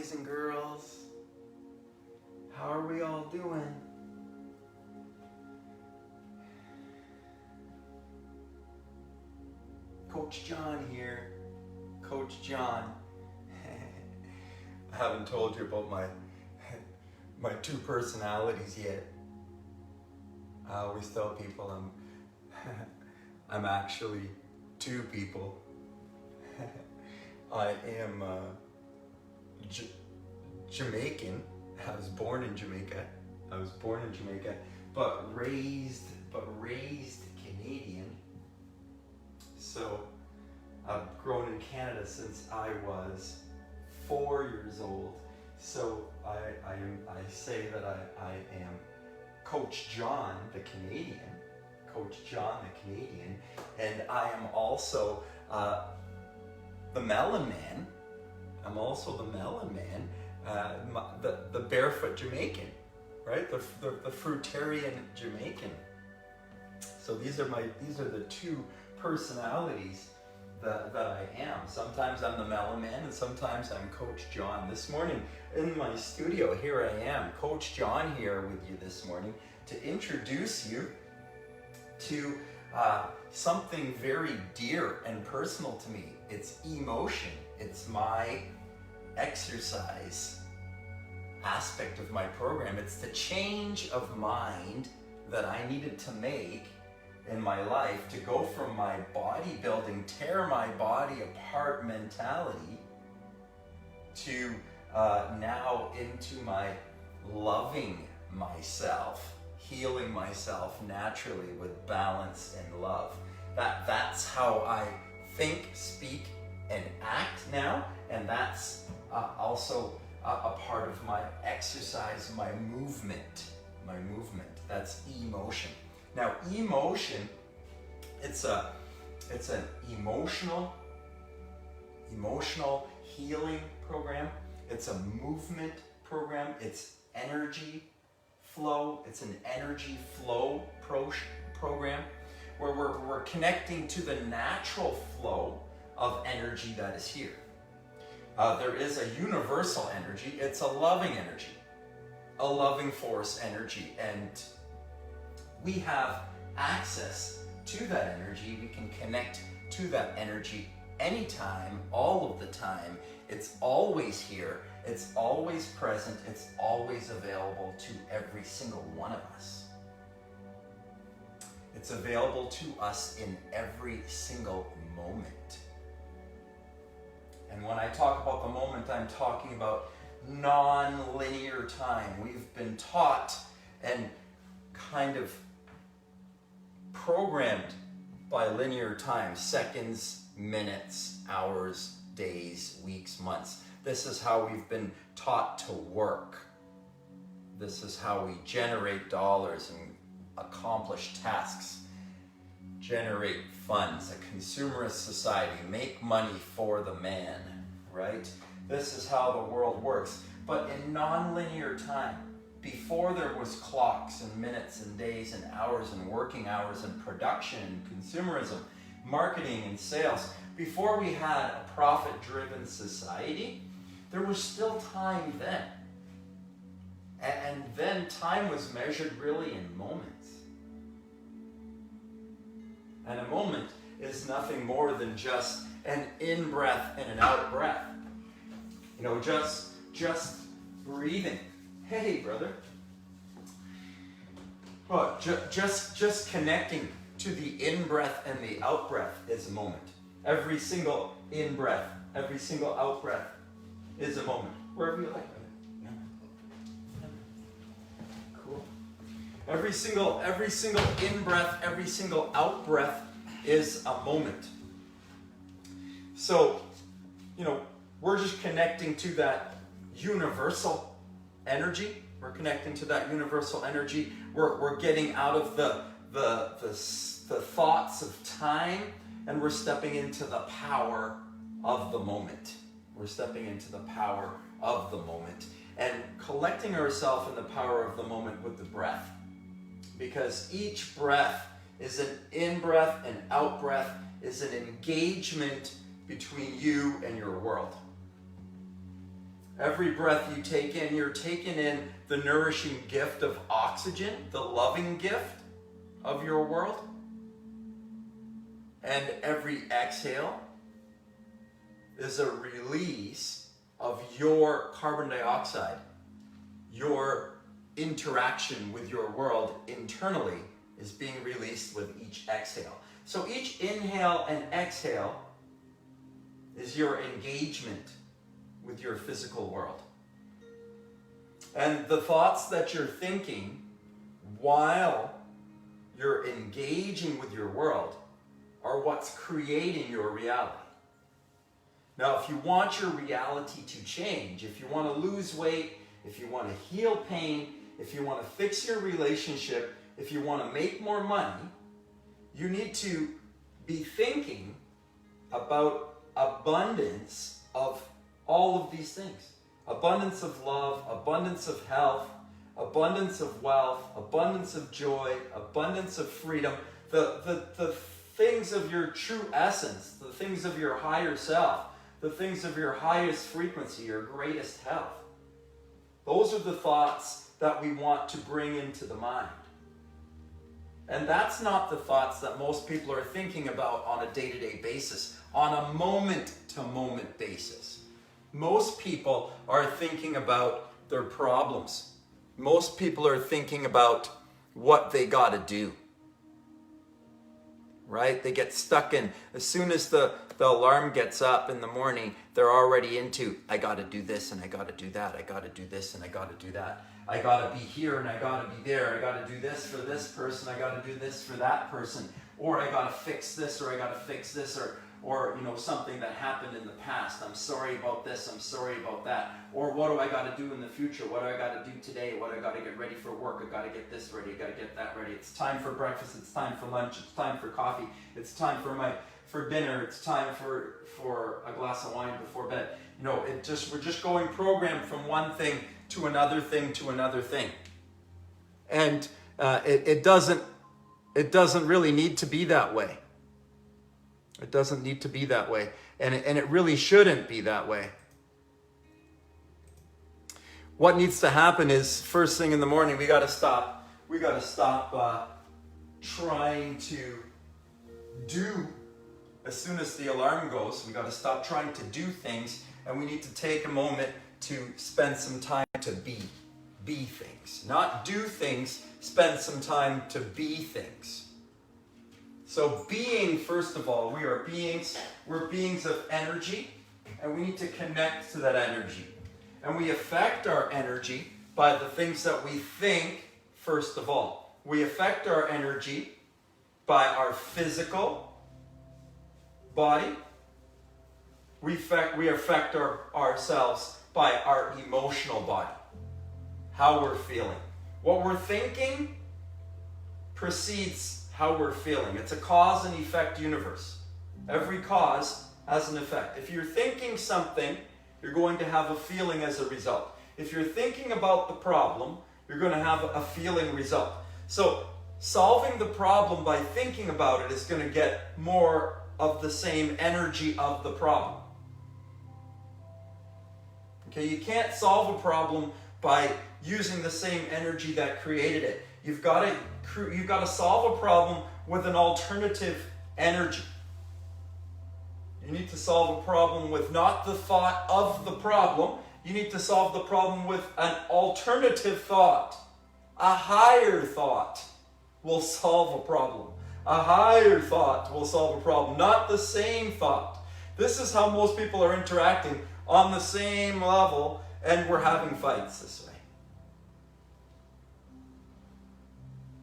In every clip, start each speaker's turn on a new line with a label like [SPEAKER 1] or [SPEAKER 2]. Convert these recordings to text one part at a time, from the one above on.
[SPEAKER 1] boys and girls? How are we all doing? Coach John here. Coach John. I haven't told you about my two personalities yet. I always tell people I'm actually two people. I am Jamaican. I was born in Jamaica, but raised Canadian. So I've grown in Canada since I was 4 years old. So I say that I am Coach John the Canadian, and I am also the Melon Man. I'm also the Melon Man, the barefoot Jamaican, right? The fruitarian Jamaican. So these are the two personalities that I am. Sometimes I'm the Melon Man, and sometimes I'm Coach John. This morning in my studio, here I am, Coach John here with you this morning to introduce you to something very dear and personal to me. It's emotion. It's my exercise aspect of my program. It's the change of mind that I needed to make in my life to go from my bodybuilding, tear my body apart mentality to now into my loving myself, healing myself naturally with balance and love. That's how I think, speak, and act now, and that's also a part of my exercise, my movement. That's emotion. Now, emotion, it's an emotional healing program. It's a movement program. It's energy flow. It's an energy flow program where we're connecting to the natural flow of energy that is here. There is a universal energy. It's a loving energy, a loving force energy, and we have access to that energy. We can connect to that energy anytime, all of the time. It's always here. It's always present. It's always available to every single one of us. It's available to us in every single moment. And when I talk about the moment, I'm talking about non-linear time. We've been taught and kind of programmed by linear time, seconds, minutes, hours, days, weeks, months. This is how we've been taught to work. This is how we generate dollars and accomplish tasks, generate funds, a consumerist society, make money for the man, right? This is how the world works. But in non-linear time, before there was clocks and minutes and days and hours and working hours and production and consumerism, marketing and sales, before we had a profit-driven society, there was still time then. And then time was measured really in moments. And a moment is nothing more than just an in-breath and an out-breath. You know, just breathing. Hey, brother. Well, just connecting to the in-breath and the out-breath is a moment. Every single in-breath, every single out-breath is a moment. Wherever you like, brother. Cool. Every single in-breath, every single out-breath is a moment. So, you know, we're just connecting to that universal energy. We're connecting to that universal energy. We're getting out of the thoughts of time, and we're stepping into the power of the moment. We're stepping into the power of the moment and collecting ourselves in the power of the moment with the breath. Because each breath is an in-breath and out-breath, is an engagement between you and your world. Every breath you take in, you're taking in the nourishing gift of oxygen, the loving gift of your world. And every exhale is a release of your carbon dioxide. Your interaction with your world internally is being released with each exhale. So each inhale and exhale is your engagement with your physical world. And the thoughts that you're thinking while you're engaging with your world are what's creating your reality. Now, if you want your reality to change, if you want to lose weight, if you want to heal pain, if you want to fix your relationship, if you want to make more money, you need to be thinking about abundance of all of these things. Abundance of love, abundance of health, abundance of wealth, abundance of joy, abundance of freedom, the things of your true essence, the things of your higher self, the things of your highest frequency, your greatest health. Those are the thoughts that we want to bring into the mind. And that's not the thoughts that most people are thinking about on a day-to-day basis, on a moment-to-moment basis. Most people are thinking about their problems. Most people are thinking about what they got to do. Right? They get stuck in, as soon as the alarm gets up in the morning, they're already into, I got to do this and I got to do that. I got to do this and I got to do that. I got to be here and I got to be there. I got to do this for this person. I got to do this for that person. Or I got to fix this, or I got to fix this, or something that happened in the past. I'm sorry about this. I'm sorry about that. Or what do I got to do in the future? What do I got to do today? What do I got to get ready for work? I got to get this ready. I got to get that ready. It's time for breakfast. It's time for lunch. It's time for coffee. It's time for dinner. It's time for a glass of wine before bed. We're just going programmed from one thing to another thing to another thing. And it doesn't really need to be that way. It doesn't need to be that way. And it really shouldn't be that way. What needs to happen is, first thing in the morning, we got to stop trying to do, as soon as the alarm goes, we got to stop trying to do things, and we need to take a moment to spend some time to be things. Not do things, spend some time to be things. So being, first of all, we're beings of energy, and we need to connect to that energy. And we affect our energy by the things that we think, first of all. We affect our energy by our physical body. We affect ourselves by our emotional body. How we're feeling. What we're thinking precedes how we're feeling. It's a cause and effect universe. Every cause has an effect. If you're thinking something, you're going to have a feeling as a result. If you're thinking about the problem, you're going to have a feeling result. So solving the problem by thinking about it is going to get more of the same energy of the problem. Okay, you can't solve a problem by using the same energy that created it. You've got to solve a problem with an alternative energy. You need to solve a problem with not the thought of the problem. You need to solve the problem with an alternative thought. A higher thought will solve a problem. A higher thought will solve a problem, not the same thought. This is how most people are interacting, on the same level, and we're having fights this way.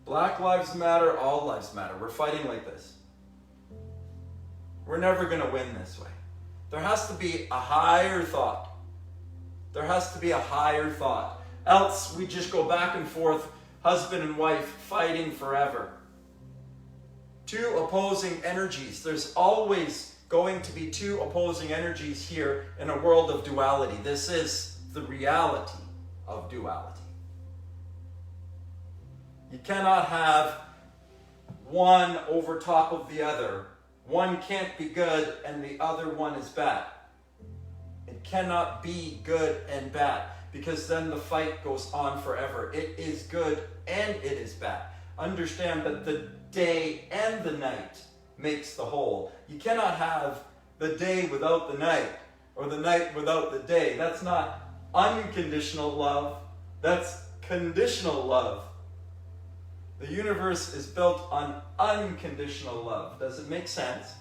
[SPEAKER 1] Black lives matter, all lives matter. We're fighting like this. We're never going to win this way. There has to be a higher thought. There has to be a higher thought. Else we just go back and forth, husband and wife, fighting forever. Two opposing energies. There's always going to be two opposing energies here in a world of duality. This is the reality of duality. You cannot have one over top of the other. One can't be good and the other one is bad. It It cannot be good and bad, because then the fight goes on forever. It is good and it is bad. Understand that the day and the night makes the whole. You cannot have the day without the night, or the night without the day. That's not unconditional love. That's conditional love. The universe is built on unconditional love. Does it make sense?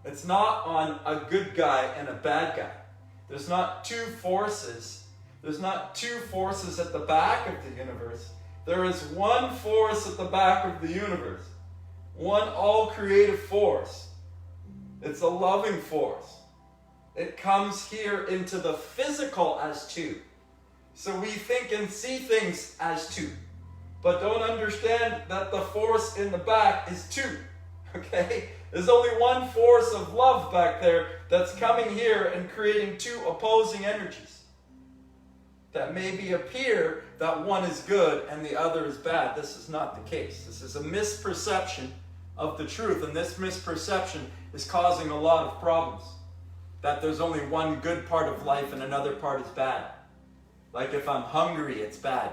[SPEAKER 1] It's not on a good guy and a bad guy. There's not two forces. There's not two forces at the back of the universe. There is one force at the back of the universe. One all-creative force. It's a loving force. It comes here into the physical as two. So we think and see things as two, but don't understand that the force in the back is two, okay? There's only one force of love back there that's coming here and creating two opposing energies that maybe appear that one is good and the other is bad. This is not the case. This is a misperception of the truth, and this misperception is causing a lot of problems. That there's only one good part of life and another part is bad. Like if I'm hungry, it's bad.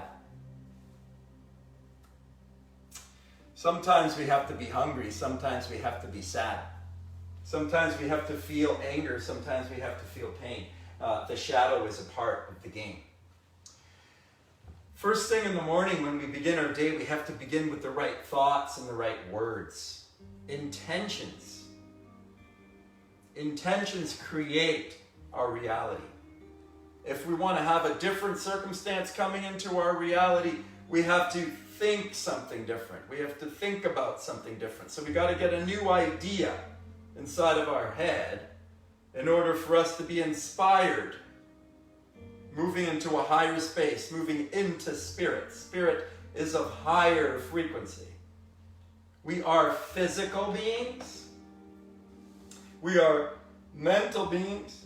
[SPEAKER 1] Sometimes we have to be hungry. Sometimes we have to be sad. Sometimes we have to feel anger. Sometimes we have to feel pain. The shadow is a part of the game. First thing in the morning when we begin our day, we have to begin with the right thoughts and the right words. Intentions. Intentions create our reality. If we want to have a different circumstance coming into our reality, we have to think something different. We have to think about something different. So we got to get a new idea inside of our head in order for us to be inspired, moving into a higher space, moving into spirit. Spirit is of higher frequency. We are physical beings. We are mental beings.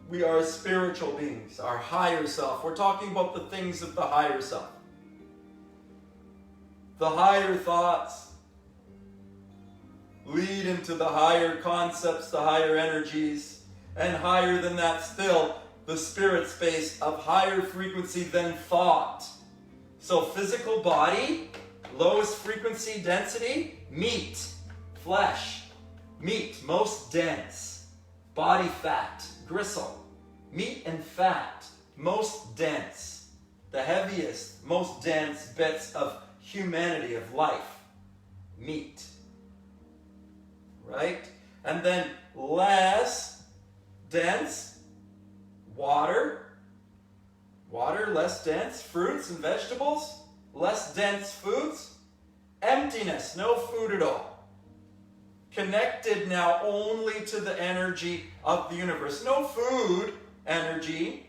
[SPEAKER 1] We are spiritual beings, our higher self. We're talking about the things of the higher self. The higher thoughts lead into the higher concepts, the higher energies, and higher than that still, the spirit space of higher frequency than thought. So physical body, lowest frequency density, meat, flesh, meat, most dense, body fat, gristle. Meat and fat, most dense, the heaviest, most dense bits of humanity, of life, meat, right? And then less dense, water, less dense, fruits and vegetables, less dense foods, emptiness, no food at all. Connected now only to the energy of the universe. No food energy,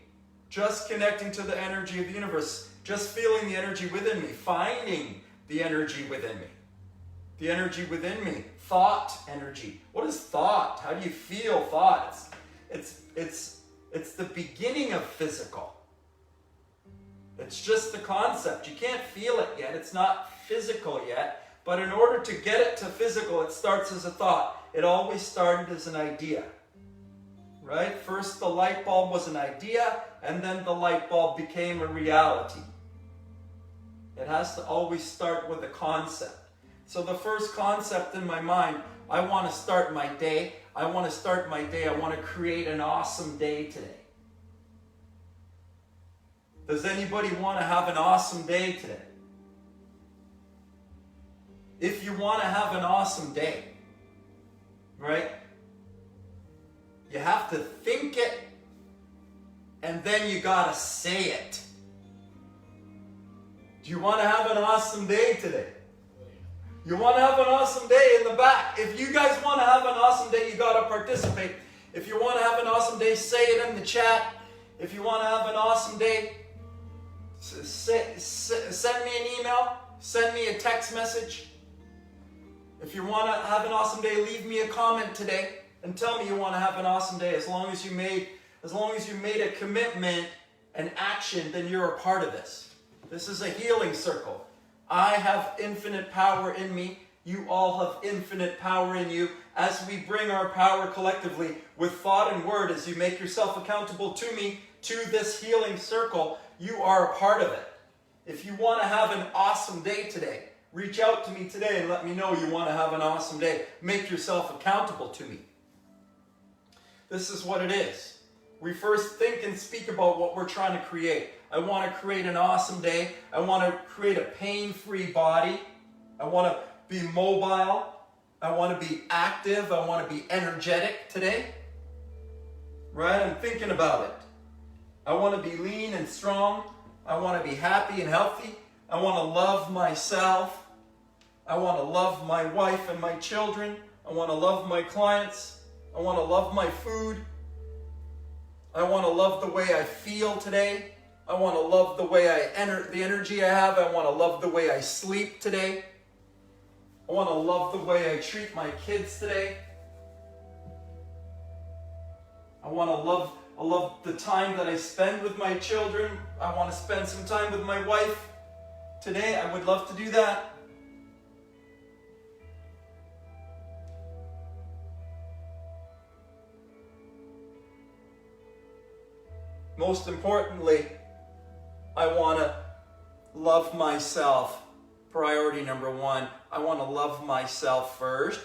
[SPEAKER 1] just connecting to the energy of the universe, just feeling the energy within me, finding the energy within me. The energy within me, thought energy. What is thought? How do you feel thought? It's the beginning of physical. It's just the concept. You can't feel it yet. It's not physical yet. But in order to get it to physical, it starts as a thought. It always started as an idea. Right? First the light bulb was an idea, and then the light bulb became a reality. It has to always start with a concept. So the first concept in my mind, I want to start my day. I want to create an awesome day today. Does anybody want to have an awesome day today? If you want to have an awesome day, right? You have to think it, and then you gotta say it. Do you want to have an awesome day today? You want to have an awesome day in the back. If you guys want to have an awesome day, you gotta participate. If you want to have an awesome day, say it in the chat. If you want to have an awesome day, send me an email, send me a text message. If you want to have an awesome day, leave me a comment today and tell me you want to have an awesome day. As long as you made a commitment and action, then you're a part of this. This is a healing circle. I have infinite power in me, You all have infinite power in you. As we bring our power collectively with thought and word, as you make yourself accountable to me, to this healing circle, you are a part of it. If you want to have an awesome day today, reach out to me today and let me know you want to have an awesome day. Make yourself accountable to me. This is what it is. We first think and speak about what we're trying to create. I want to create an awesome day. I want to create a pain-free body. I want to be mobile. I want to be active. I want to be energetic today. Right? I'm thinking about it. I want to be lean and strong. I want to be happy and healthy. I want to love myself. I want to love my wife and my children. I want to love my clients. I want to love my food. I want to love the way I feel today. I want to love the way the energy I have. I want to love the way I sleep today. I want to love the way I treat my kids today. I want to love the time that I spend with my children. I want to spend some time with my wife today. I would love to do that. Most importantly, I want to love myself. Priority number one, I want to love myself first.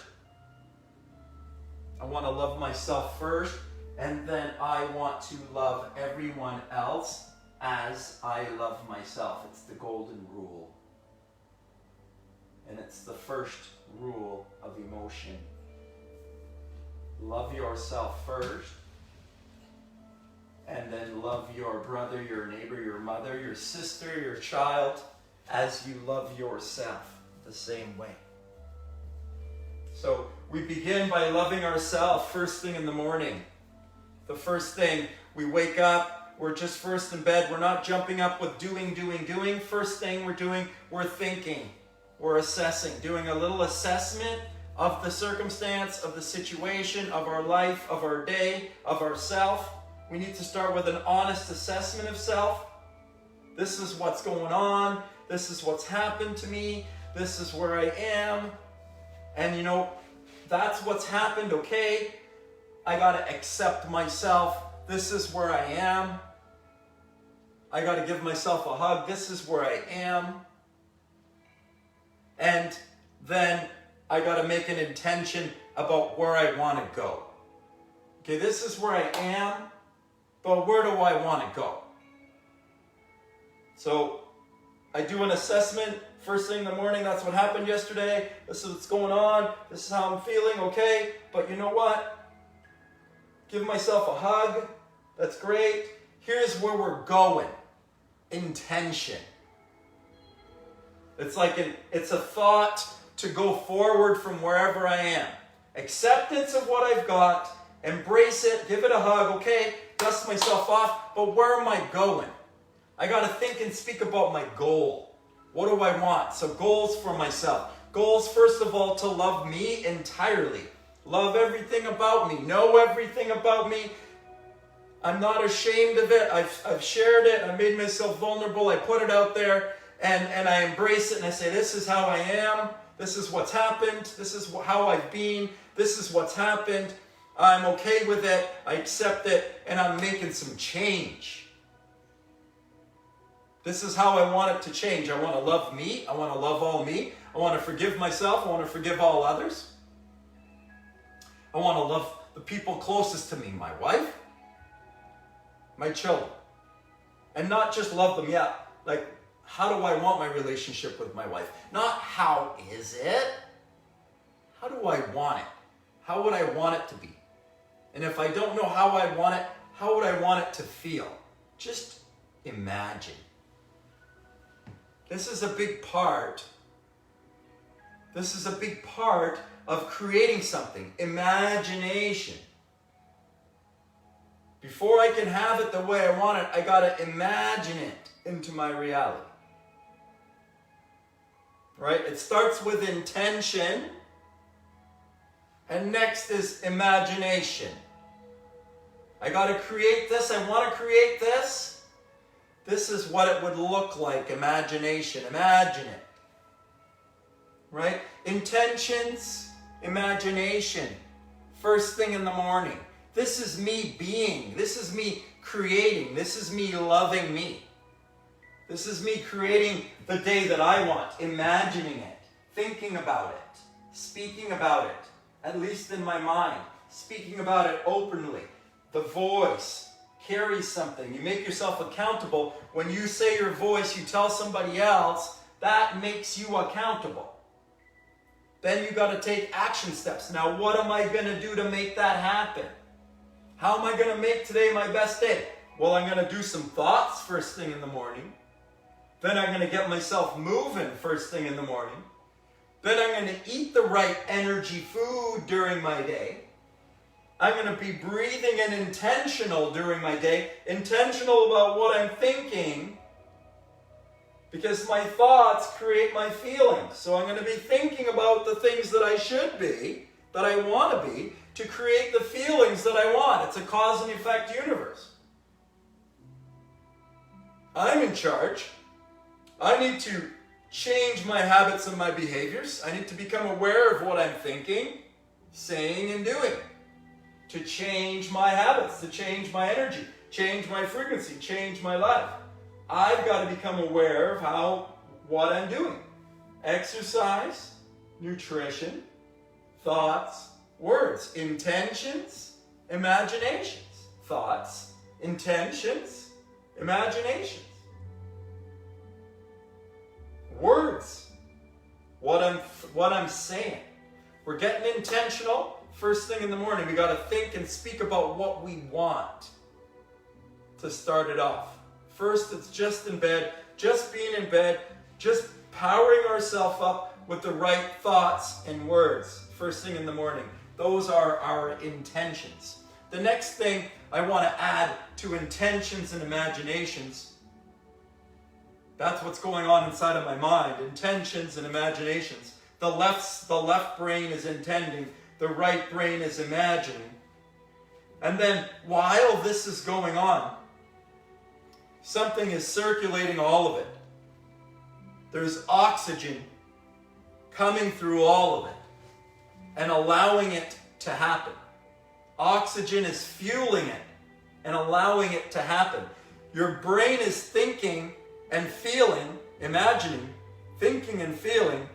[SPEAKER 1] I want to love myself first, and then I want to love everyone else as I love myself. It's the golden rule. And it's the first rule of emotion. Love yourself first. And then love your brother, your neighbor, your mother, your sister, your child, as you love yourself the same way. So we begin by loving ourselves first thing in the morning. The first thing, we wake up, we're just first in bed, we're not jumping up with doing. First thing we're doing, we're thinking, we're assessing, doing a little assessment of the circumstance, of the situation, of our life, of our day, of ourself. We need to start with an honest assessment of self. This is what's going on. This is what's happened to me. This is where I am. And that's what's happened, okay? I gotta accept myself. This is where I am. I gotta give myself a hug. This is where I am. And then I gotta make an intention about where I wanna go. Okay, this is where I am. But where do I want to go? So I do an assessment first thing in the morning. That's what happened yesterday. This is what's going on. This is how I'm feeling. Okay. But you know what? Give myself a hug. That's great. Here's where we're going. Intention. It's it's a thought to go forward from wherever I am. Acceptance of what I've got. Embrace it. Give it a hug. Okay. Dust myself off, but where am I going? I got to think and speak about my goal. What do I want? So goals for myself. Goals, first of all, to love me entirely. Love everything about me. Know everything about me. I'm not ashamed of it. I've shared it. I made myself vulnerable. I put it out there, and I embrace it, and I say, this is how I am. This is what's happened. This is how I've been. This is what's happened. I'm okay with it, I accept it, and I'm making some change. This is how I want it to change. I want to love me. I want to love all me. I want to forgive myself. I want to forgive all others. I want to love the people closest to me, my wife, my children. And not just love them, how do I want my relationship with my wife? Not how is it? How do I want it? How would I want it to be? And if I don't know how I want it, how would I want it to feel? Just imagine. This is a big part. This is a big part of creating something. Imagination. Before I can have it the way I want it, I gotta imagine it into my reality. Right? It starts with intention. And next is imagination. I got to create this. I want to create this. This is what it would look like. Imagination. Imagine it. right? Intentions, imagination, first thing in the morning. This is me being. This is me creating. This is me loving me. This is me creating the day that I want, imagining it, thinking about it, speaking about it, at least in my mind, speaking about it openly. The voice carries something. You make yourself accountable. When you say your voice, you tell somebody else, that makes you accountable. Then you got to take action steps. Now, what am I going to do to make that happen? How am I going to make today my best day? Well, I'm going to do some thoughts first thing in the morning. Then I'm going to get myself moving first thing in the morning. Then I'm going to eat the right energy food during my day. I'm going to be breathing and intentional during my day. Intentional about what I'm thinking. Because my thoughts create my feelings. So I'm going to be thinking about the things that I should be, that I want to be, to create the feelings that I want. It's a cause and effect universe. I'm in charge. I need to change my habits and my behaviors. I need to become aware of what I'm thinking, saying, and doing. To change my habits, to change my energy, change my frequency, change my life. I've got to become aware of what I'm doing. Exercise, nutrition, thoughts, words, intentions, imaginations. Thoughts, intentions, imaginations. Words, what I'm saying. We're getting intentional. First thing in the morning, we got to think and speak about what we want to start it off. First, it's just in bed, just being in bed, just powering ourselves up with the right thoughts and words. First thing in the morning. Those are our intentions. The next thing I want to add to intentions and imaginations, that's what's going on inside of my mind. Intentions and imaginations. The left brain is intending. The right brain is imagining. And then while this is going on, something is circulating all of it. There's oxygen coming through all of it and allowing it to happen. Oxygen is fueling it and allowing it to happen. Your brain is thinking and feeling, imagining, thinking and feeling,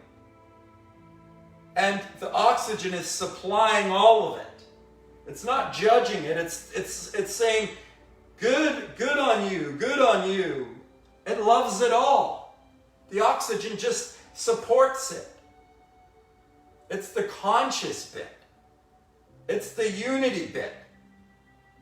[SPEAKER 1] and the oxygen is supplying all of it. It's not judging it. It's saying, good on you, good on you. It loves it all. The oxygen just supports it. It's the conscious bit. It's the unity bit.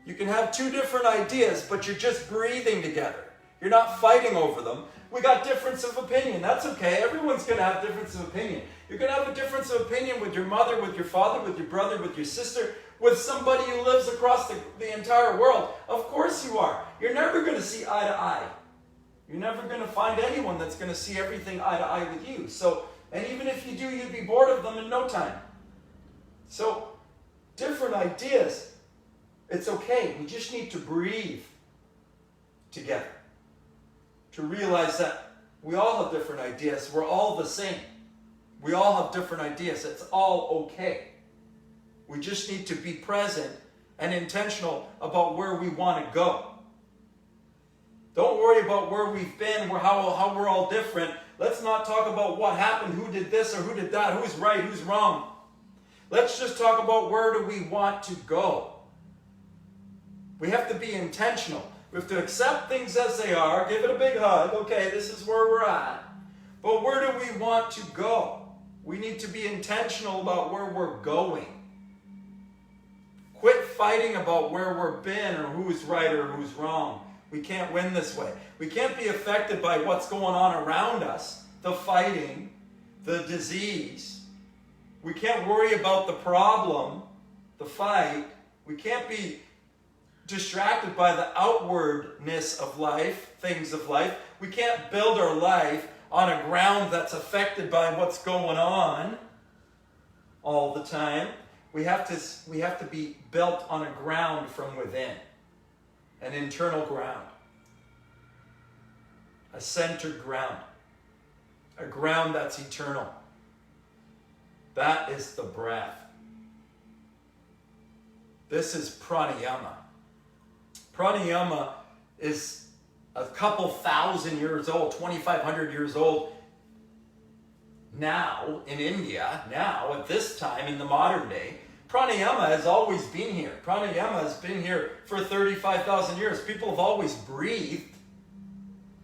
[SPEAKER 1] You can have two different ideas, but you're just breathing together. You're not fighting over them. We got difference of opinion. That's okay. Everyone's going to have difference of opinion. You're going to have a difference of opinion with your mother, with your father, with your brother, with your sister, with somebody who lives across the entire world. Of course you are. You're never going to see eye to eye. You're never going to find anyone that's going to see everything eye to eye with you. So, and even if you do, you'd be bored of them in no time. So, different ideas. It's okay. We just need to breathe together. To realize that we all have different ideas. We're all the same. We all have different ideas. It's all okay. We just need to be present and intentional about where we want to go. Don't worry about where we've been, how we're all different. Let's not talk about what happened, who did this or who did that, who's right, who's wrong. Let's just talk about where do we want to go. We have to be intentional. We have to accept things as they are, give it a big hug. Okay, this is where we're at. But where do we want to go? We need to be intentional about where we're going. Quit fighting about where we've been or who's right or who's wrong. We can't win this way. We can't be affected by what's going on around us, the fighting, the disease. We can't worry about the problem, the fight. We can't be distracted by the outwardness of life, things of life. We can't build our life on a ground that's affected by what's going on all the time. We have to be built on a ground from within, an internal ground, a centered ground, a ground that's eternal, That is the breath. This is pranayama. Pranayama is a couple thousand years old, 2,500 years old now in India, now at this time in the modern day. Pranayama has always been here. Pranayama has been here for 35,000 years. People have always breathed.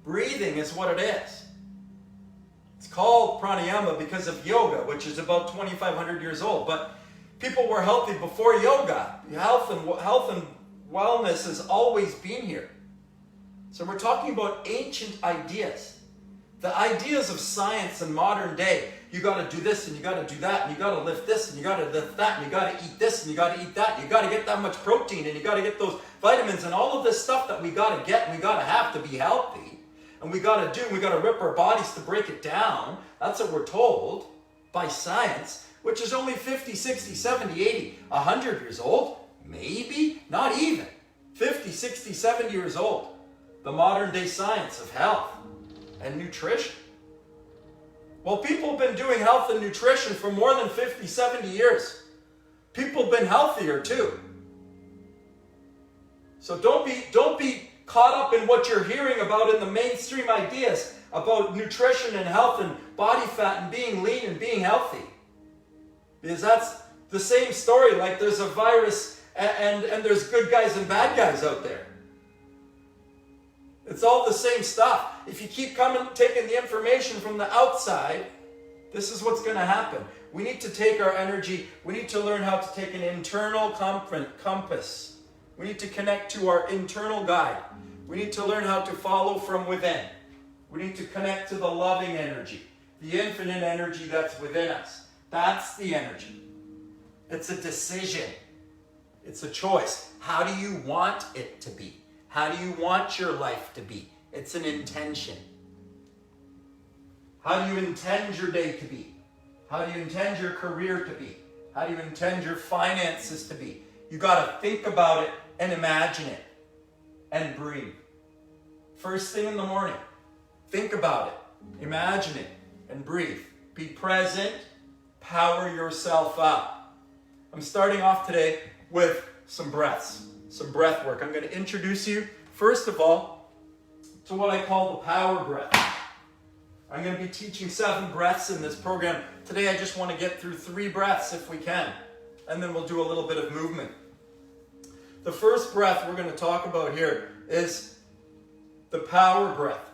[SPEAKER 1] Breathing is what it is. It's called pranayama because of yoga, which is about 2,500 years old. But people were healthy before yoga. Health and wellness has always been here. So we're talking about ancient ideas. The ideas of science in modern day. You got to do this and you got to do that and you got to lift this and you got to lift that and you got to eat this and you got to eat that and you got to get that much protein and you got to get those vitamins and all of this stuff that we got to get and we got to have to be healthy. And we got to do, we got to rip our bodies to break it down. That's what we're told by science, which is only 50, 60, 70, 80, 100 years old. Maybe, not even. 50, 60, 70 years old. The modern day science of health and nutrition. Well, people have been doing health and nutrition for more than 50, 70 years. People have been healthier too. So don't be caught up in what you're hearing about in the mainstream ideas about nutrition and health and body fat and being lean and being healthy. Because that's the same story. Like there's a virus and there's good guys and bad guys out there. It's all the same stuff. If you keep taking the information from the outside, this is what's going to happen. We need to take our energy. We need to learn how to take an internal compass. We need to connect to our internal guide. We need to learn how to follow from within. We need to connect to the loving energy, the infinite energy that's within us. That's the energy. It's a decision. It's a choice. How do you want it to be? How do you want your life to be? It's an intention. How do you intend your day to be? How do you intend your career to be? How do you intend your finances to be? You got to think about it and imagine it and breathe. First thing in the morning, think about it, imagine it, and breathe. Be present, power yourself up. I'm starting off today with some breaths. Some breath work. I'm going to introduce you, first of all, to what I call the power breath. I'm going to be teaching 7 breaths in this program. Today I just want to get through 3 breaths if we can, and then we'll do a little bit of movement. The first breath we're going to talk about here is the power breath.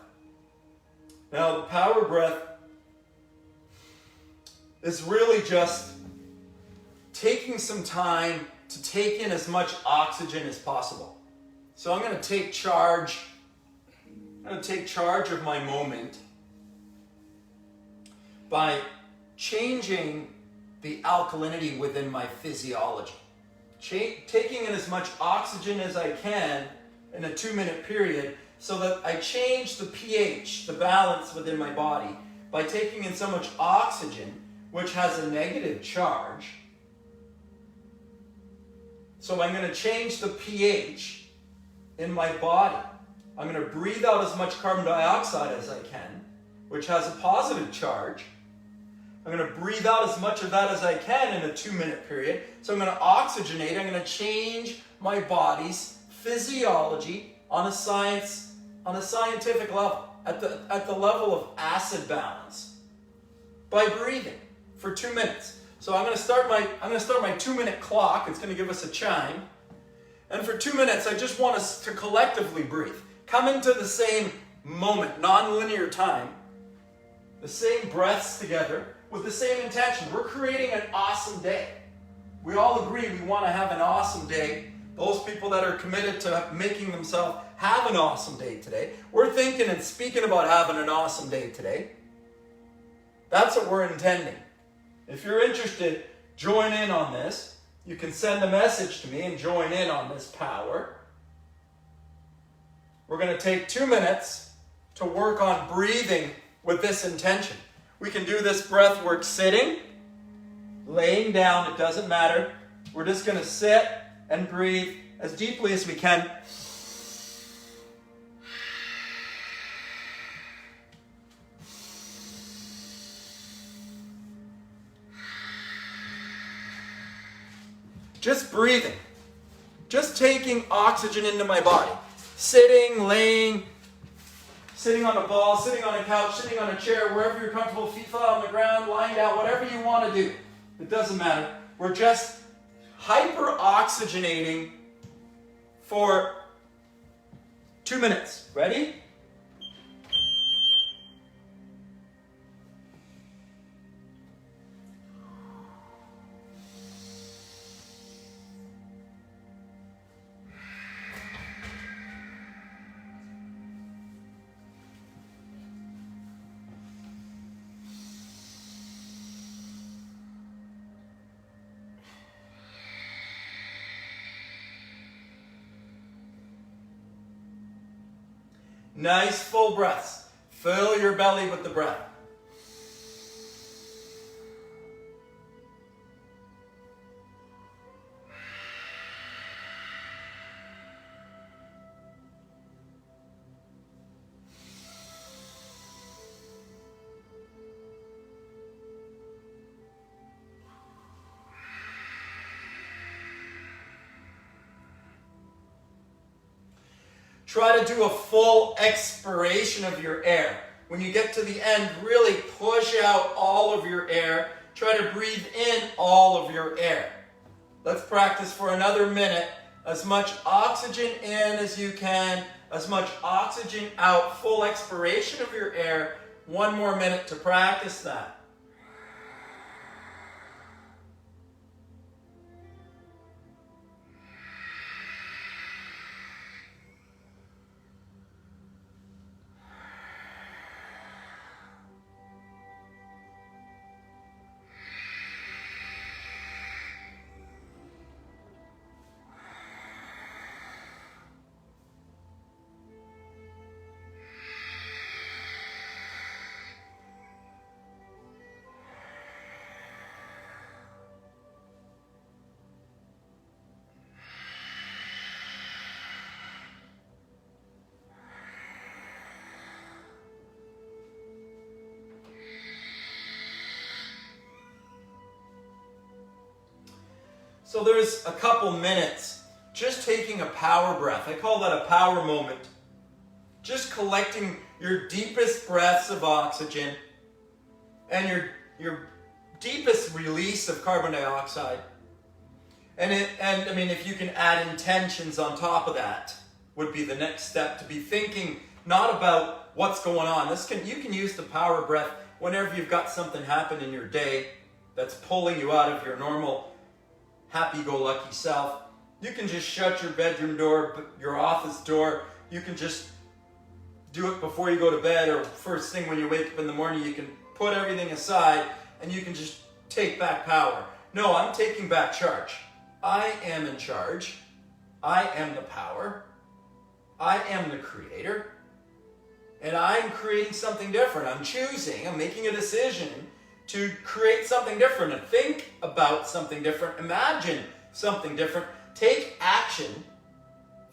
[SPEAKER 1] Now, the power breath is really just taking some time to take in as much oxygen as possible. So I'm going to take charge. I'm going to take charge of my moment by changing the alkalinity within my physiology. Taking in as much oxygen as I can in a 2-minute period so that I change the pH, the balance within my body, by taking in so much oxygen, which has a negative charge. So I'm going to change the pH in my body. I'm going to breathe out as much carbon dioxide as I can, which has a positive charge. I'm going to breathe out as much of that as I can in a 2-minute period. So I'm going to oxygenate. I'm going to change my body's physiology on a scientific level, at the level of acid balance, by breathing for 2 minutes. So I'm going to start my 2-minute clock. It's going to give us a chime. And for 2 minutes, I just want us to collectively breathe. Come into the same moment, non-linear time, the same breaths together with the same intention. We're creating an awesome day. We all agree we want to have an awesome day. Those people that are committed to making themselves have an awesome day today. We're thinking and speaking about having an awesome day today. That's what we're intending. If you're interested, join in on this. You can send a message to me and join in on this power. We're going to take 2 minutes to work on breathing with this intention. We can do this breath work sitting, laying down, it doesn't matter. We're just going to sit and breathe as deeply as we can. Just breathing. Just taking oxygen into my body. Sitting, laying, sitting on a ball, sitting on a couch, sitting on a chair, wherever you're comfortable, feet flat on the ground, lying down, whatever you want to do. It doesn't matter. We're just hyper-oxygenating for 2 minutes. Ready? Nice full breaths. Fill your belly with the breath. Try to do a full expiration of your air. When you get to the end, really push out all of your air. Try to breathe in all of your air. Let's practice for another minute. As much oxygen in as you can, as much oxygen out. Full expiration of your air. 1 more minute to practice that. So there's a couple minutes just taking a power breath. I call that a power moment. Just collecting your deepest breaths of oxygen and your deepest release of carbon dioxide. And I mean, if you can add intentions on top of that, would be the next step, to be thinking not about what's going on. You can use the power breath whenever you've got something happen in your day that's pulling you out of your normal happy-go-lucky self. You can just shut your bedroom door, your office door. You can just do it before you go to bed, or first thing when you wake up in the morning. You can put everything aside and you can just take back power. No, I'm taking back charge. I am in charge. I am the power. I am the creator. And I'm creating something different. I'm choosing, I'm making a decision to create something different, and think about something different, imagine something different, take action,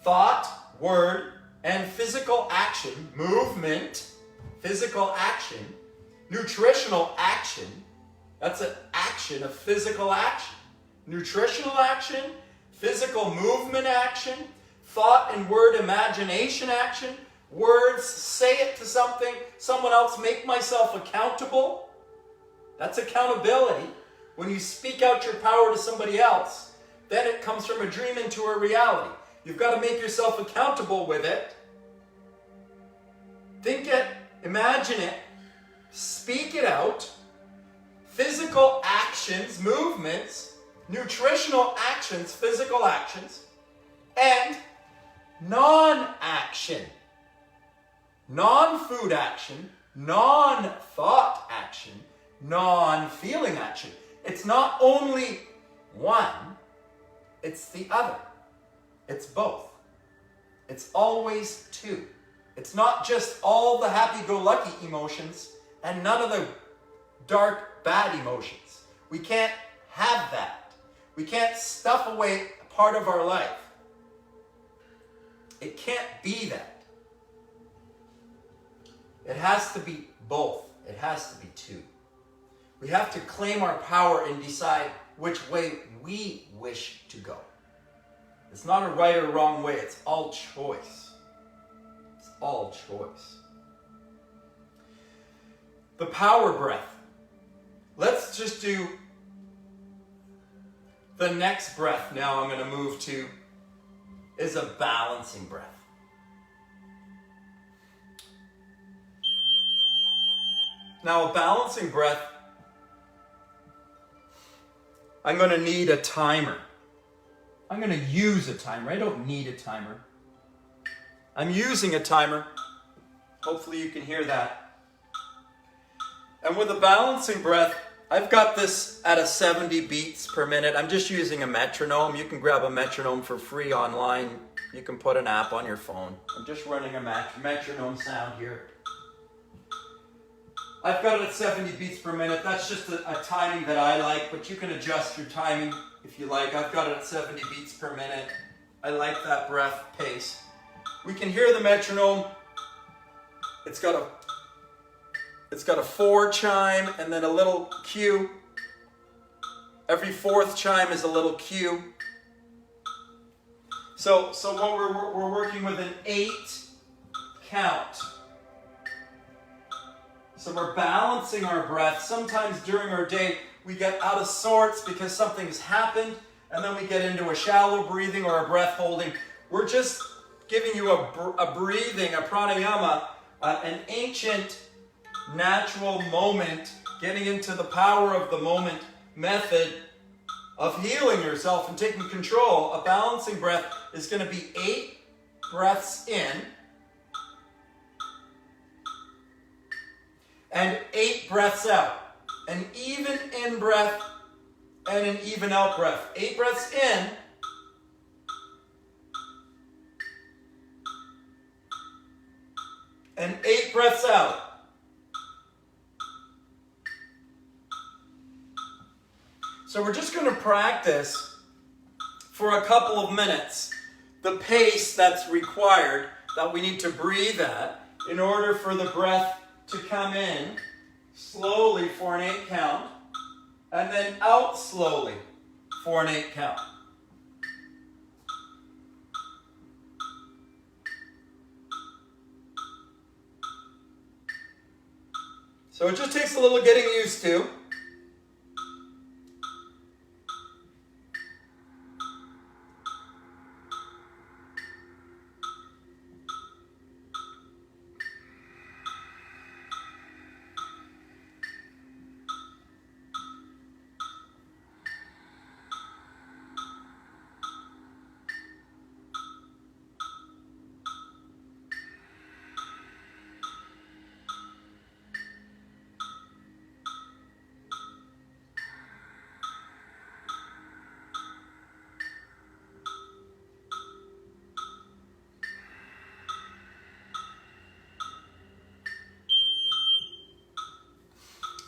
[SPEAKER 1] thought, word, and physical action, movement, physical action, nutritional action. That's an action, a physical action. Nutritional action, physical movement action, thought and word imagination action, words, say it to something, someone else, make myself accountable. That's accountability. When you speak out your power to somebody else, then it comes from a dream into a reality. You've got to make yourself accountable with it. Think it, imagine it, speak it out. Physical actions, movements, nutritional actions, physical actions, and non-action. Non-food action, non-thought action, non-feeling action. It's not only one, it's the other. It's both. It's always two. It's not just all the happy-go-lucky emotions and none of the dark, bad emotions. We can't have that. We can't stuff away a part of our life. It can't be that. It has to be both. It has to be two. We have to claim our power and decide which way we wish to go. It's not a right or wrong way. It's all choice. It's all choice. The power breath. Let's just do the next breath now I'm going to move to is a balancing breath. Now a balancing breath, I'm going to need a timer. I'm going to use a timer. I don't need a timer. I'm using a timer. Hopefully you can hear that. And with a balancing breath, I've got this at a 70 beats per minute. I'm just using a metronome. You can grab a metronome for free online. You can put an app on your phone. I'm just running a metronome sound here. I've got it at 70 beats per minute. That's just a timing that I like, but you can adjust your timing if you like. I've got it at 70 beats per minute. I like that breath pace. We can hear the metronome. It's got a 4 chime and then a little cue. Every 4th chime is a little cue. So what we're working with an 8 count. So we're balancing our breath. Sometimes during our day, we get out of sorts because something's happened, and then we get into a shallow breathing or a breath holding. We're just giving you a breathing, a pranayama, an ancient, natural moment, getting into the power of the moment method of healing yourself and taking control. A balancing breath is going to be 8 breaths in, and 8 breaths out. An even in breath and an even out breath. 8 breaths in. And 8 breaths out. So we're just going to practice for a couple of minutes the pace that's required, that we need to breathe at in order for the breath to come in slowly for an 8 count, and then out slowly for an 8 count. So it just takes a little getting used to.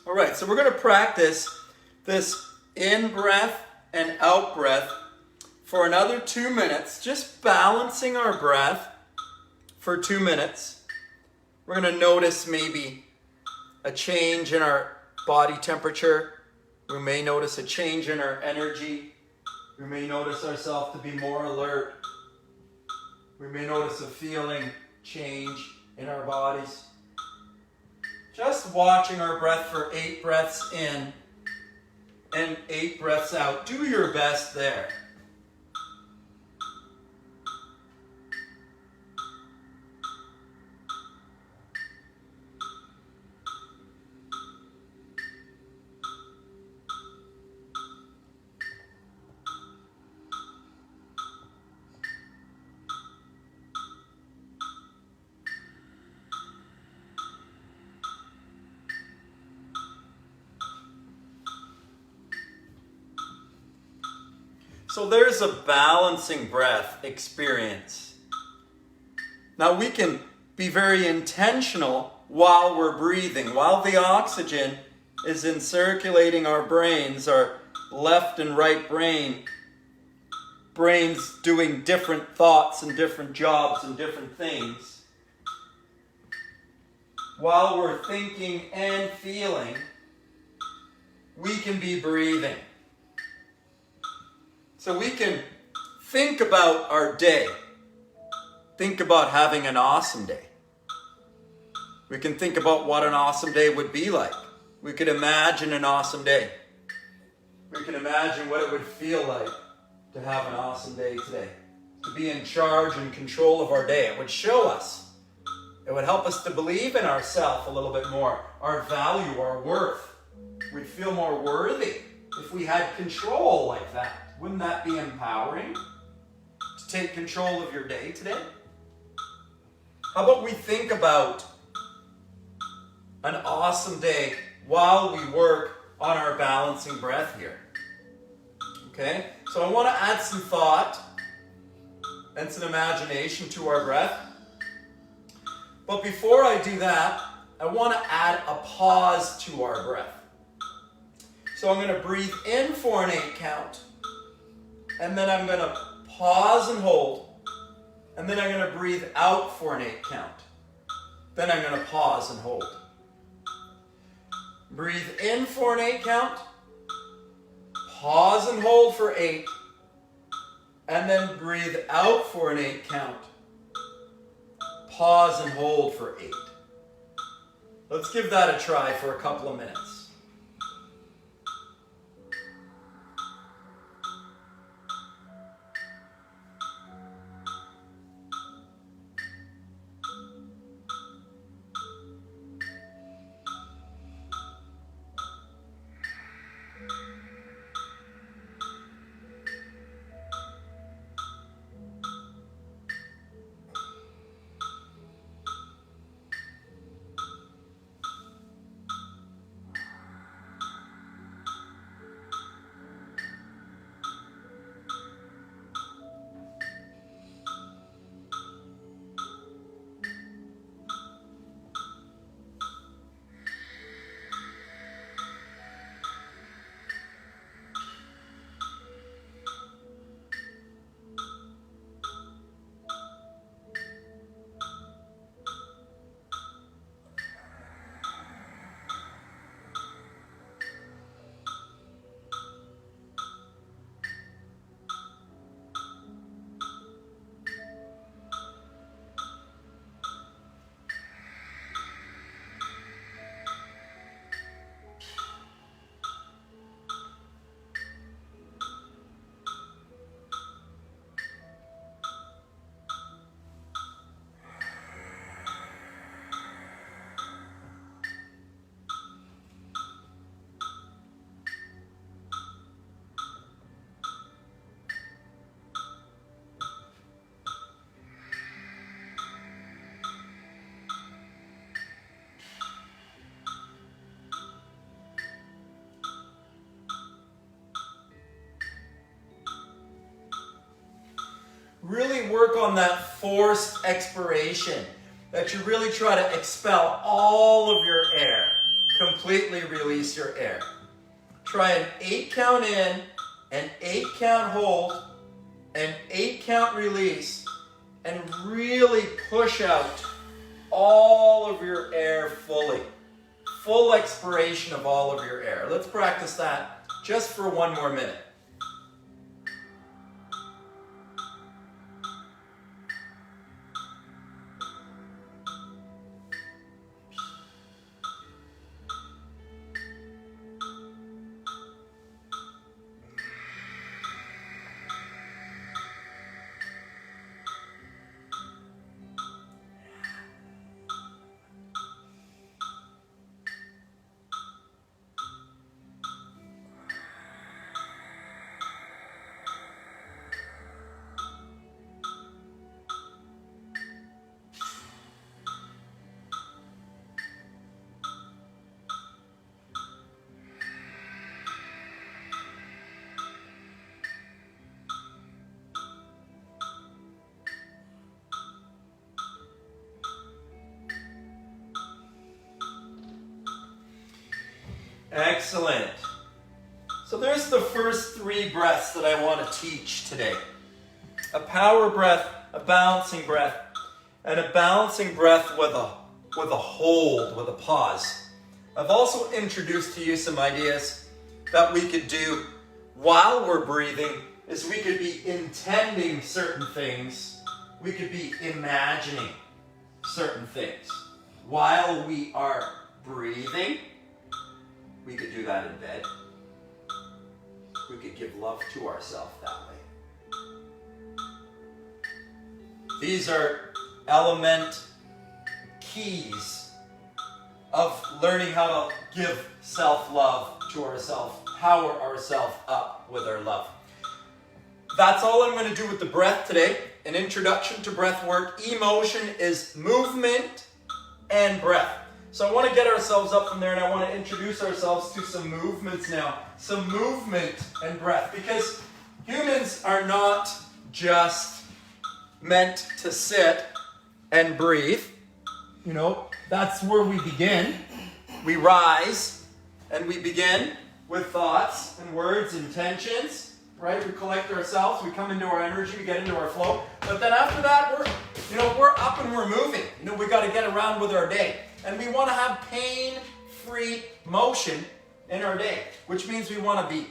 [SPEAKER 1] All right, so we're going to practice this in breath and out breath for another 2 minutes, just balancing our breath for 2 minutes. We're going to notice maybe a change in our body temperature. We may notice a change in our energy. We may notice ourselves to be more alert. We may notice a feeling change in our bodies. Just watching our breath for 8 breaths in and 8 breaths out. Do your best there. So there's a balancing breath experience. Now we can be very intentional while we're breathing, while the oxygen is in circulating our brains, our left and right brains doing different thoughts and different jobs and different things. While we're thinking and feeling, we can be breathing. So we can think about our day. Think about having an awesome day. We can think about what an awesome day would be like. We could imagine an awesome day. We can imagine what it would feel like to have an awesome day today. To be in charge and control of our day. It would show us. It would help us to believe in ourselves a little bit more. Our value, our worth. We'd feel more worthy if we had control like that. Wouldn't that be empowering? To take control of your day today? How about we think about an awesome day while we work on our balancing breath here? Okay? So I want to add some thought and some imagination to our breath. But before I do that, I want to add a pause to our breath. So I'm going to breathe in for an 8 count. And then I'm going to pause and hold. And then I'm going to breathe out for an 8 count. Then I'm going to pause and hold. Breathe in for an 8 count. Pause and hold for 8. And then breathe out for an 8 count. Pause and hold for 8. Let's give that a try for a couple of minutes. Really work on that forced expiration. That you really try to expel all of your air. Completely release your air. Try an 8 count in, an 8 count hold, an 8 count release, and really push out all of your air fully. Full expiration of all of your air. Let's practice that just for 1 more minute. Excellent. So there's the first 3 breaths that I want to teach today. A power breath, a balancing breath, and a balancing breath with a hold, with a pause. I've also introduced to you some ideas that we could do while we're breathing is we could be intending certain things. We could be imagining certain things. While we are breathing, we could do that in bed. We could give love to ourselves that way. These are element keys of learning how to give self-love to ourselves, power ourselves up with our love. That's all I'm going to do with the breath today. An introduction to breath work. Emotion is movement and breath. So I want to get ourselves up from there, and I want to introduce ourselves to some movements now. Some movement and breath. Because humans are not just meant to sit and breathe. You know, that's where we begin. We rise and we begin with thoughts and words, intentions, right? We collect ourselves, we come into our energy, we get into our flow. But then after that, we're up and we're moving. You know, we got to get around with our day. And we want to have pain-free motion in our day, which means we want to be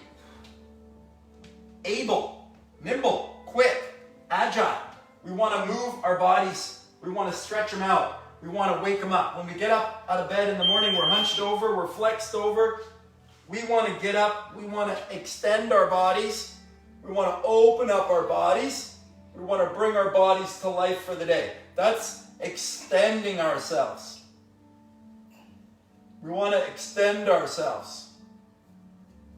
[SPEAKER 1] able, nimble, quick, agile. We want to move our bodies. We want to stretch them out. We want to wake them up. When we get up out of bed in the morning, we're hunched over, we're flexed over. We want to get up. We want to extend our bodies. We want to open up our bodies. We want to bring our bodies to life for the day. That's extending ourselves. We want to extend ourselves.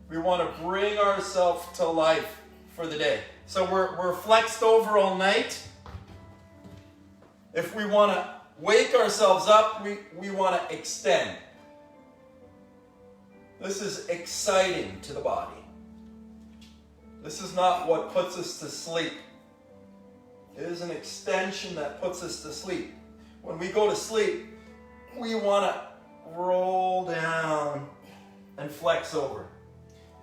[SPEAKER 1] We want to bring ourselves to life for the day. So we're flexed over all night. If we want to wake ourselves up, we want to extend. This is exciting to the body. This is not what puts us to sleep. It is an extension that puts us to sleep. When we go to sleep, we want to roll down and flex over.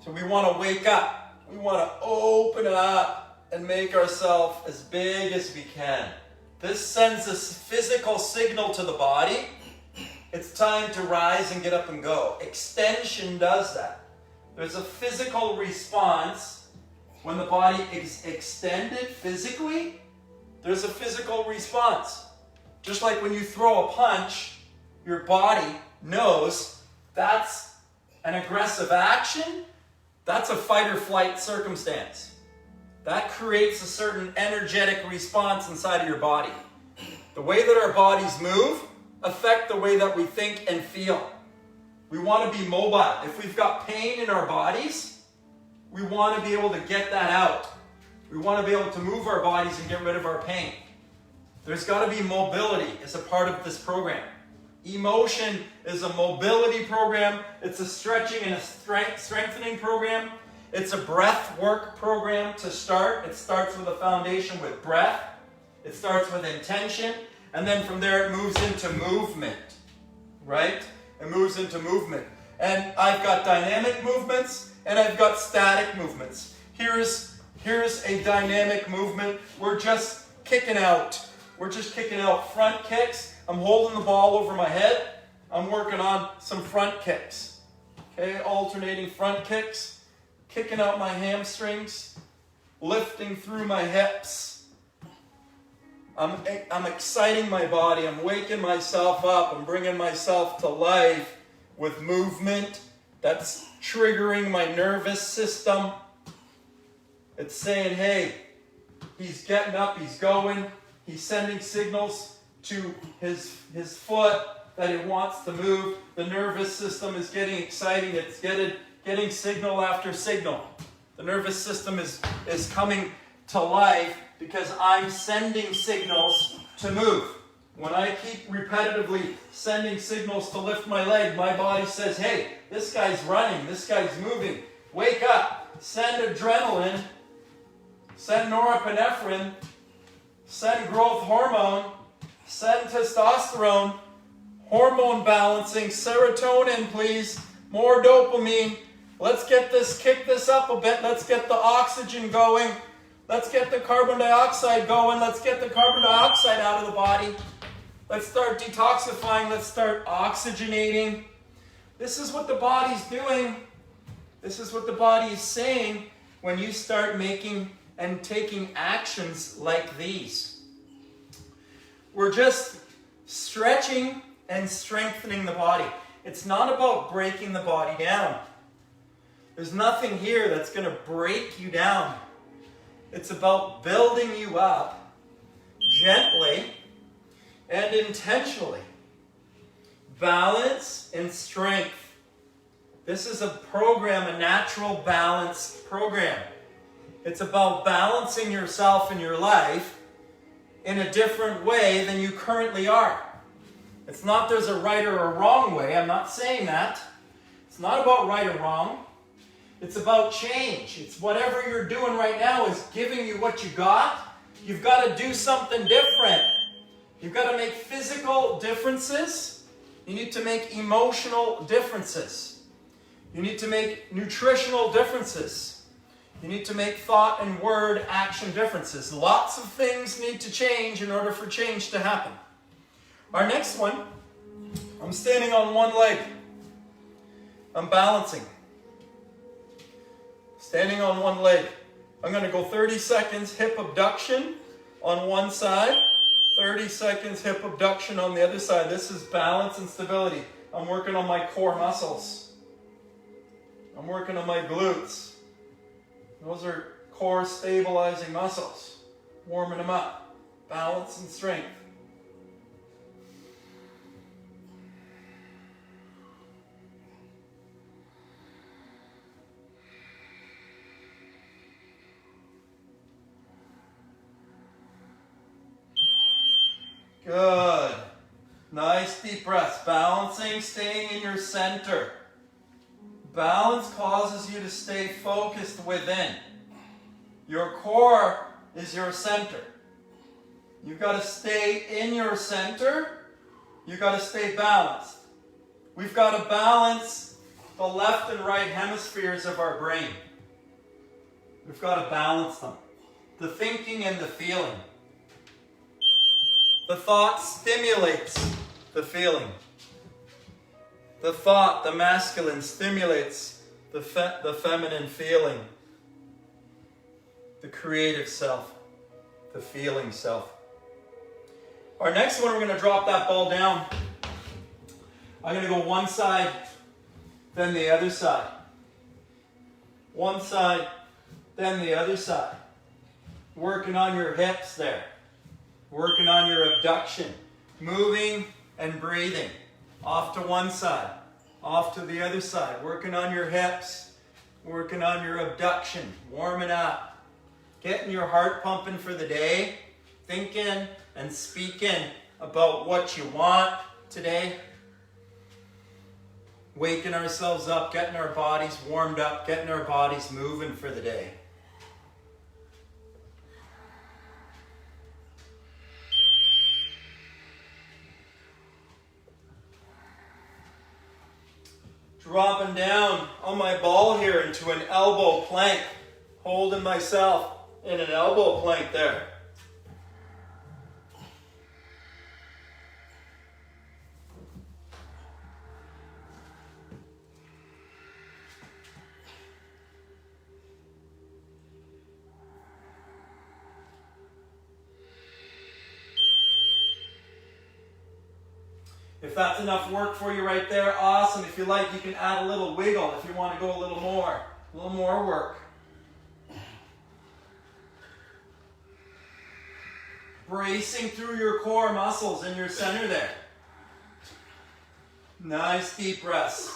[SPEAKER 1] So we want to wake up. We want to open up and make ourselves as big as we can. This sends a physical signal to the body. It's time to rise and get up and go. Extension does that. There's a physical response when the body is extended physically. There's a physical response. Just like when you throw a punch, your body knows that's an aggressive action. That's a fight or flight circumstance. That creates a certain energetic response inside of your body. The way that our bodies move affect the way that we think and feel. We want to be mobile. If we've got pain in our bodies, we want to be able to get that out. We want to be able to move our bodies and get rid of our pain. There's got to be mobility as a part of this program. Emotion is a mobility program. It's a stretching and a strengthening program. It's a breath work program to start. It starts with a foundation with breath. It starts with intention. And then from there it moves into movement. Right? It moves into movement. And I've got dynamic movements and I've got static movements. Here's a dynamic movement. We're just kicking out. We're just kicking out front kicks. I'm holding the ball over my head. I'm working on some front kicks. Okay, alternating front kicks. Kicking out my hamstrings. Lifting through my hips. I'm exciting my body. I'm waking myself up. I'm bringing myself to life with movement. That's triggering my nervous system. It's saying, hey, he's getting up, he's going. He's sending signals to his foot that he wants to move. The nervous system is getting exciting. It's getting signal after signal. The nervous system is coming to life because I'm sending signals to move. When I keep repetitively sending signals to lift my leg, my body says, hey, this guy's running, this guy's moving. Wake up. Send adrenaline. Send norepinephrine. Send growth hormone. Send testosterone. Hormone balancing. Serotonin, please. More dopamine. Let's kick this up a bit. Let's get the oxygen going. Let's get the carbon dioxide going. Let's get the carbon dioxide out of the body. Let's start detoxifying. Let's start oxygenating. This is what the body's doing. This is what the body is saying. when you start making and taking actions like these. We're just stretching and strengthening the body. It's not about breaking the body down. There's nothing here that's going to break you down. It's about building you up gently and intentionally. Balance and strength. This is a program, a natural balance program. It's about balancing yourself in your life in a different way than you currently are. It's not there's a right or a wrong way. I'm not saying that. It's not about right or wrong. It's about change. It's whatever you're doing right now is giving you what you got. You've got to do something different. You've got to make physical differences. You need to make emotional differences. You need to make nutritional differences. You need to make thought and word action differences. Lots of things need to change in order for change to happen. Our next one, I'm standing on one leg. I'm balancing. Standing on one leg. I'm going to go 30 seconds hip abduction on one side. 30 seconds hip abduction on the other side. This is balance and stability. I'm working on my core muscles. I'm working on my glutes. Those are core stabilizing muscles. Warming them up. Balance and strength. Good. Nice deep breaths. Balancing, staying in your center. Balance causes you to stay focused within. Your core is your center. You've got to stay in your center. You've got to stay balanced. We've got to balance the left and right hemispheres of our brain. We've got to balance them. The thinking and the feeling. The thought stimulates the feeling. The thought, the masculine, stimulates the feminine feeling. The creative self. The feeling self. Our next one, we're going to drop that ball down. I'm going to go one side, then the other side. One side, then the other side. Working on your hips there. Working on your abduction. Moving and breathing. Off to one side. Off to the other side. Working on your hips. Working on your abduction. Warming up. Getting your heart pumping for the day. Thinking and speaking about what you want today. Waking ourselves up. Getting our bodies warmed up. Getting our bodies moving for the day. Dropping down on my ball here into an elbow plank. Holding myself in an elbow plank there. If that's enough work for you right there, awesome. If you like, you can add a little wiggle if you want to go a little more work. Bracing through your core muscles in your center there. Nice deep breaths.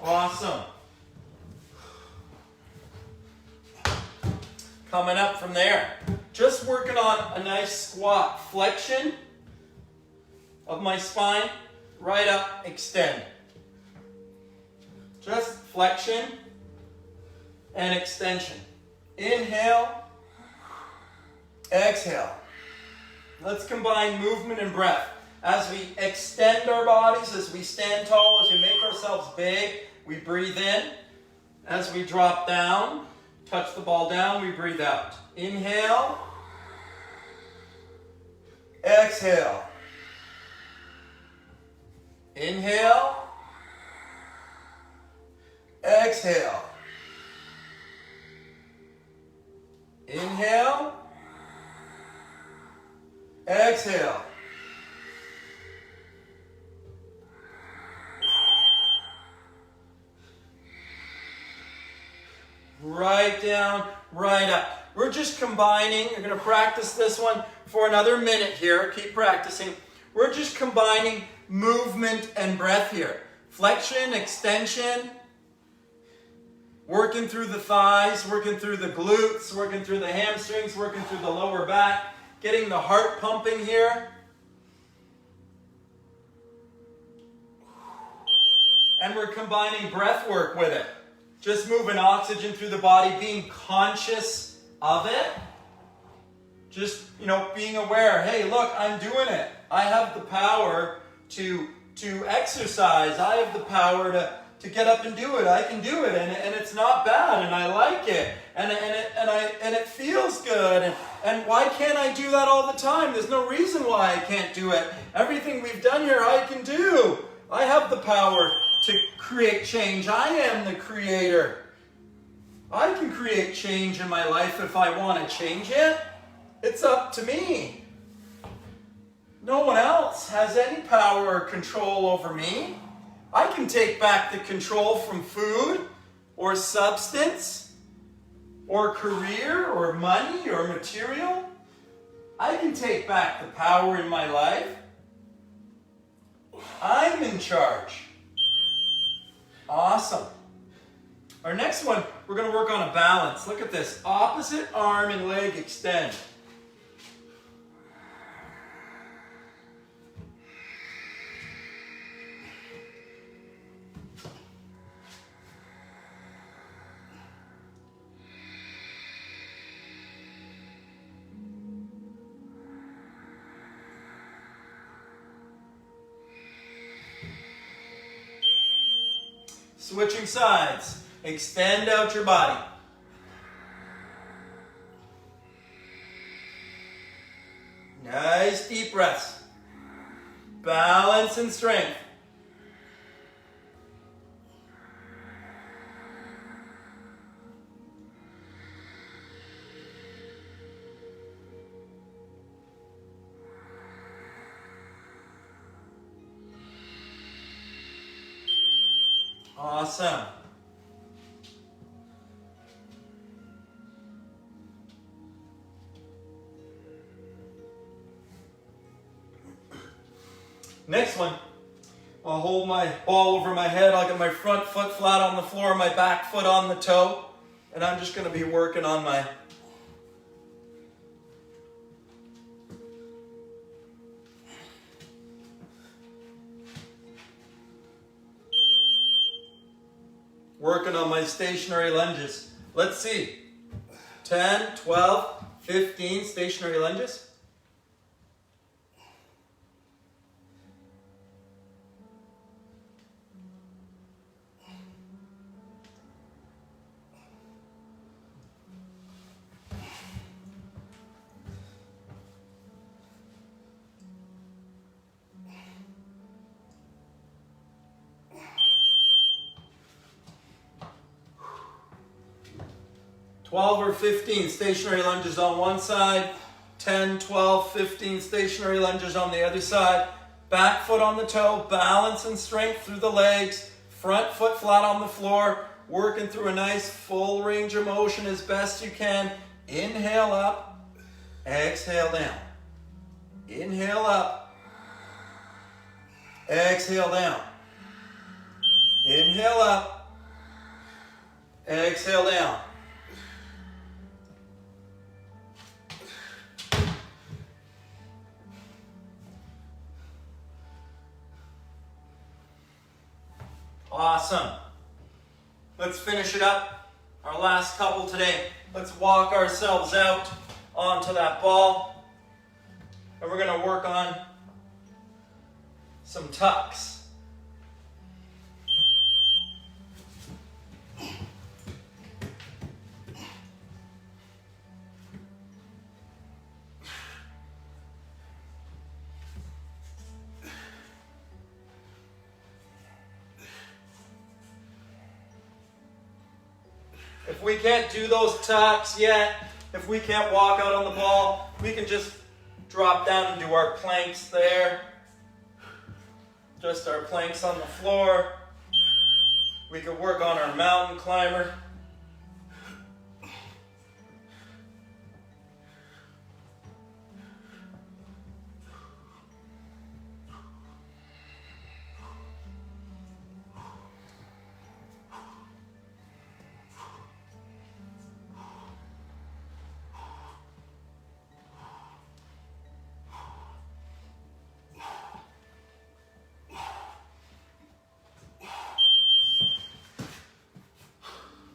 [SPEAKER 1] Awesome. Coming up from there, just working on a nice squat. Flexion of my spine, right up, extend. Just flexion and extension. Inhale, exhale. Let's combine movement and breath. As we extend our bodies, as we stand tall, as we make ourselves big, we breathe in. As we drop down, touch the ball down, we breathe out. Inhale. Exhale. Inhale. Exhale. Inhale. Exhale. Right down, right up. We're just combining. You're going to practice this one for another minute here. Keep practicing. We're just combining movement and breath here. Flexion, extension. Working through the thighs, working through the glutes, working through the hamstrings, working through the lower back. Getting the heart pumping here. And we're combining breath work with it. Just moving oxygen through the body, being conscious of it. Just, being aware. Hey, look, I'm doing it. I have the power to exercise. I have the power to get up and do it. I can do it, and it's not bad, and I like it, and it feels good. And why can't I do that all the time? There's no reason why I can't do it. Everything we've done here, I can do. I have the power to create change. I am the creator. I can create change in my life if I want to change it. It's up to me. No one else has any power or control over me. I can take back the control from food or substance or career or money or material. I can take back the power in my life. I'm in charge. Awesome. Our next one, we're going to work on a balance. Look at this. Opposite arm and leg extend. Switching sides. Extend out your body. Nice deep breaths. Balance and strength. Awesome. Next one, I'll hold my ball over my head. I'll get my front foot flat on the floor, my back foot on the toe, and I'm just going to be working on my stationary lunges. Let's see. 10, 12, 15 stationary lunges. Or 15 stationary lunges on one side, 10, 12, 15 stationary lunges on the other side. Back foot on the toe, balance and strength through the legs, front foot flat on the floor, working through a nice full range of motion as best you can. Inhale up, exhale down. Inhale up, exhale down. Inhale up, exhale down. Awesome. Let's finish it up. Our last couple today. Let's walk ourselves out onto that ball. And we're going to work on some tucks. If we can't do those tucks yet, if we can't walk out on the ball, we can just drop down and do our planks there. Just our planks on the floor. We could work on our mountain climber.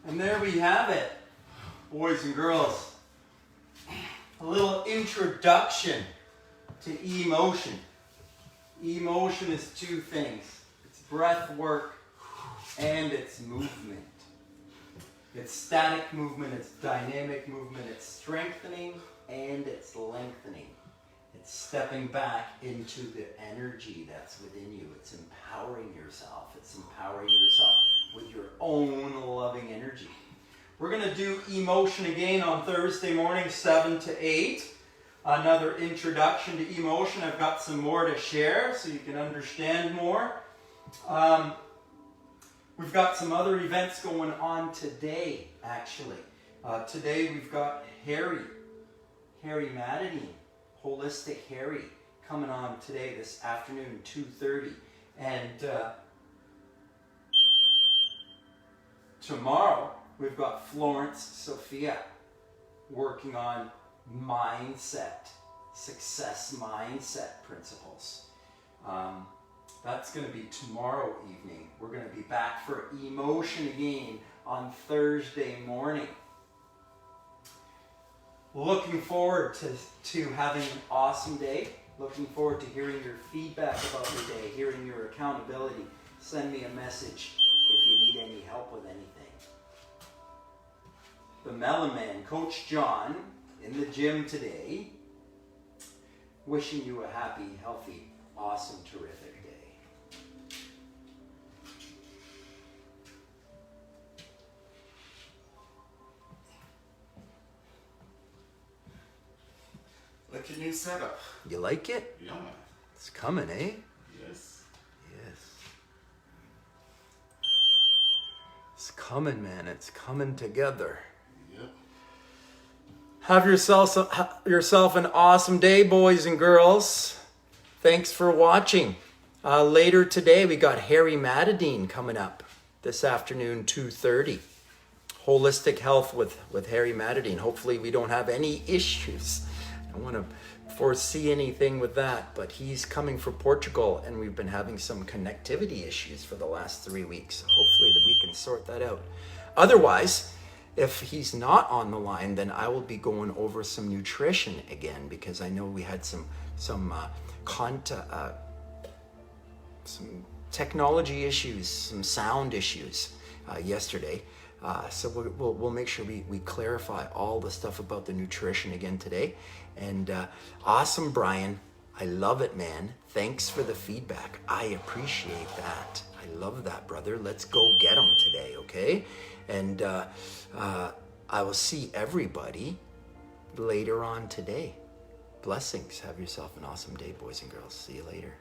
[SPEAKER 1] And there we have it, boys and girls. A little introduction to emotion. Emotion is two things. It's breath work and it's movement. It's static movement, it's dynamic movement, it's strengthening and it's lengthening. It's stepping back into the energy that's within you. It's empowering yourself. It's empowering yourself with your own loving energy. We're going to do emotion again on Thursday morning, 7 to 8. Another introduction to emotion. I've got some more to share so you can understand more. We've got some other events going on today, actually. Today we've got Harry Madadine, Holistic Harry, coming on today, this afternoon, 2:30. And tomorrow, we've got Florence Sophia working on mindset, success mindset principles. That's going to be tomorrow evening. We're going to be back for emotion again on Thursday morning. Looking forward to having an awesome day. Looking forward to hearing your feedback about your day, hearing your accountability. Send me a message if you need any help with anything. The Melon Man, Coach John, in the gym today, wishing you a happy, healthy, awesome, terrific day.
[SPEAKER 2] Look at your new setup.
[SPEAKER 1] You like it?
[SPEAKER 2] Yeah.
[SPEAKER 1] It's coming, eh?
[SPEAKER 2] Yes.
[SPEAKER 1] Yes. It's coming, man. It's coming together.
[SPEAKER 2] Yep.
[SPEAKER 1] Have yourself an awesome day, boys and girls. Thanks for watching. Later today, we got Harry Madadine coming up this afternoon, 2:30. Holistic Health with Harry Madadine. Hopefully we don't have any issues. I don't want to foresee anything with that, but he's coming from Portugal and we've been having some connectivity issues for the last 3 weeks. Hopefully that we can sort that out. Otherwise, if he's not on the line, then I will be going over some nutrition again, because I know we had some technology issues, some sound issues yesterday. So we'll make sure we clarify all the stuff about the nutrition again today. And awesome, Brian. I love it, man. Thanks for the feedback. I appreciate that. I love that, brother. Let's go get them today, okay? And I will see everybody later on today. Blessings. Have yourself an awesome day, boys and girls. See you later.